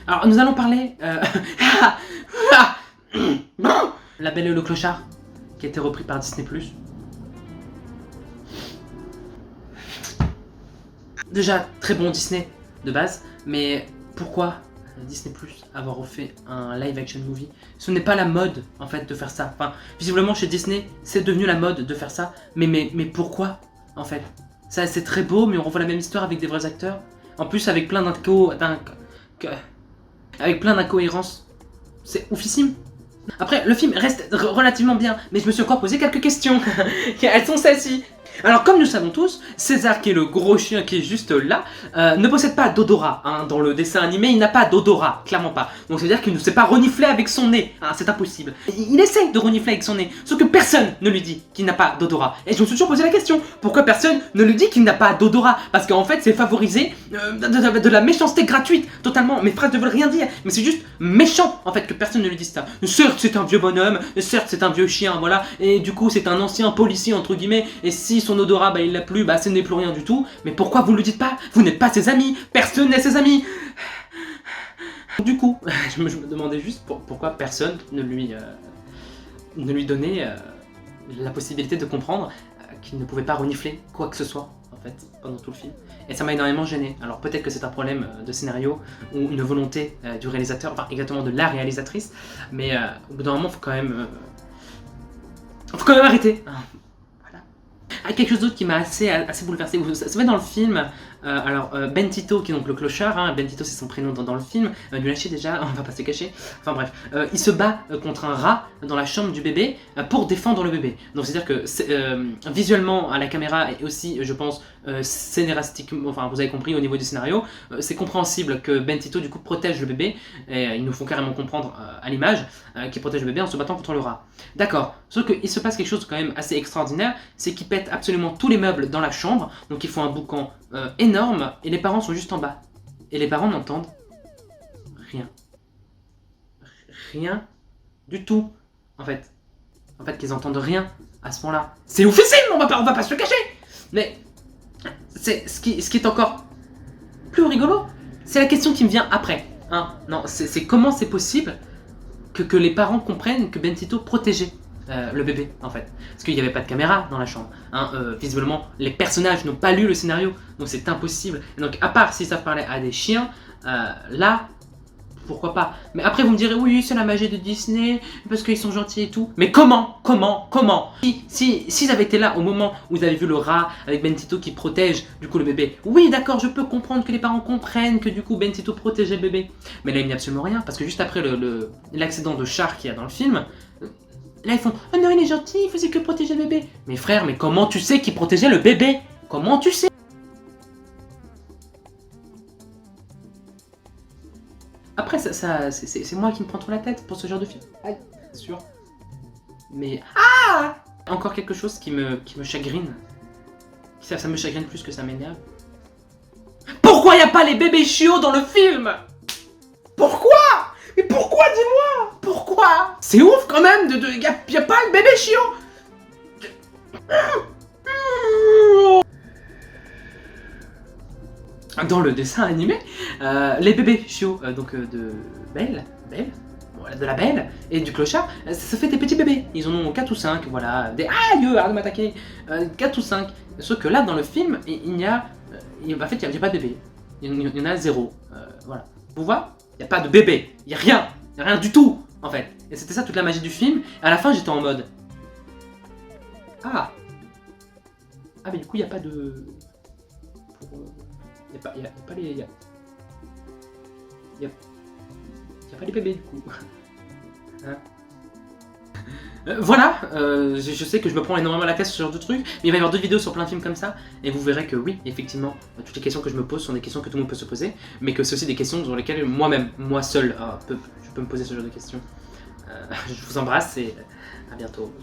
Alors nous allons parler... La Belle et le Clochard, qui a été repris par Disney+. Déjà, très bon Disney, de base, mais pourquoi Disney+, avoir refait un live action movie? Ce n'est pas la mode, en fait, de faire ça. Enfin, visiblement, chez Disney, c'est devenu la mode de faire ça. Mais pourquoi, en fait? Ça, c'est très beau, mais on revoit la même histoire avec des vrais acteurs. En plus, avec plein d'incohérences. C'est oufissime. Après, le film reste relativement bien, mais je me suis encore posé quelques questions. Elles sont celles-ci. Alors, comme nous savons tous, César, qui est le gros chien qui est juste là, ne possède pas d'odorat. Hein. Dans le dessin animé, il n'a pas d'odorat, clairement pas. Donc, ça veut dire qu'il ne sait pas renifler avec son nez. Hein, c'est impossible. Il essaye de renifler avec son nez, sauf que personne ne lui dit qu'il n'a pas d'odorat. Et je me suis toujours posé la question, pourquoi personne ne lui dit qu'il n'a pas d'odorat? Parce qu'en fait, c'est favoriser de la méchanceté gratuite, totalement. Mes phrases ne veulent rien dire, mais c'est juste méchant, en fait, que personne ne lui dise ça. Certes, c'est un vieux bonhomme, certes, c'est un vieux chien, voilà, et du coup, c'est un ancien policier, entre guillemets, et si son odorat, bah, il l'a plus, bah, ce n'est plus rien du tout. Mais pourquoi vous ne le dites pas? Vous n'êtes pas ses amis, personne n'est ses amis. Du coup, je me demandais juste pourquoi personne ne lui donnait la possibilité de comprendre qu'il ne pouvait pas renifler quoi que ce soit, en fait, pendant tout le film. Et ça m'a énormément gêné. Alors peut-être que c'est un problème de scénario ou une volonté du réalisateur, enfin exactement de la réalisatrice, mais au bout d'un moment, faut quand même arrêter. Quelque chose d'autre qui m'a assez bouleversé, vous savez dans le film, Ben Tito qui est donc le clochard, hein, Ben Tito c'est son prénom dans le film, du lâcher déjà, on va pas se cacher, enfin bref, il se bat contre un rat dans la chambre du bébé pour défendre le bébé. Donc c'est à dire que visuellement à la caméra et aussi je pense scénaristiquement, enfin vous avez compris au niveau du scénario, c'est compréhensible que Ben Tito du coup protège le bébé, et ils nous font carrément comprendre à l'image qu'il protège le bébé en se battant contre le rat. D'accord, sauf qu'il se passe quelque chose quand même assez extraordinaire, c'est qu'il pète absolument tous les meubles dans la chambre, donc ils font un boucan énorme, et les parents sont juste en bas. Et les parents n'entendent rien. Rien du tout, en fait. En fait, qu'ils entendent rien à ce moment-là. C'est oufissime, on va pas se le cacher. Mais c'est ce qui est encore plus rigolo, c'est la question qui me vient après. Hein, non, c'est comment c'est possible que les parents comprennent que Ben Tito protégeait le bébé, en fait. Parce qu'il n'y avait pas de caméra dans la chambre. Hein, visiblement, les personnages n'ont pas lu le scénario, donc c'est impossible. Et donc, à part s'ils savent parler à des chiens, là, pourquoi pas. Mais après, vous me direz, oui, c'est la magie de Disney, parce qu'ils sont gentils et tout. Mais comment s'ils avaient été là au moment où vous avez vu le rat avec Ben Tito qui protège, du coup, le bébé. Oui, d'accord, je peux comprendre que les parents comprennent que, du coup, Ben Tito protégeait le bébé. Mais là, il n'y a absolument rien, parce que juste après l'accident de char qu'il y a dans le film, là, ils font « Oh non, il est gentil, il faisait que protéger le bébé. » Mais frère, mais comment tu sais qu'il protégeait le bébé? Comment tu sais? Après, c'est moi qui me prends trop la tête pour ce genre de film. C'est sûr. Mais... Ah! Encore quelque chose qui me chagrine. Ça me chagrine plus que ça m'énerve. Pourquoi y a pas les bébés chiots dans le film? Pourquoi? Mais pourquoi, dis-moi? Pourquoi? C'est ouf quand même, y a pas le bébé chiot. Dans le dessin animé, les bébés chiots de Belle, voilà, de la Belle et du clochard, ça fait des petits bébés. Ils en ont 4 ou 5, voilà, des aïe, arrête de m'attaquer, 4 ou 5. Sauf que là, dans le film, il n'y a pas de bébé. Il y en a 0. Voilà. Vous voyez? Il n'y a pas de bébé. Il n'y a rien du tout, en fait. Et c'était ça toute la magie du film. Et à la fin, j'étais en mode... Ah, mais du coup, il n'y a pas de... Il n'y a pas les bébés, du coup. Hein? Voilà, je sais que je me prends énormément la tête sur ce genre de trucs, mais il va y avoir d'autres vidéos sur plein de films comme ça, et vous verrez que oui, effectivement, toutes les questions que je me pose sont des questions que tout le monde peut se poser, mais que c'est aussi des questions sur lesquelles moi-même, moi seul, je peux me poser ce genre de questions. Je vous embrasse et à bientôt.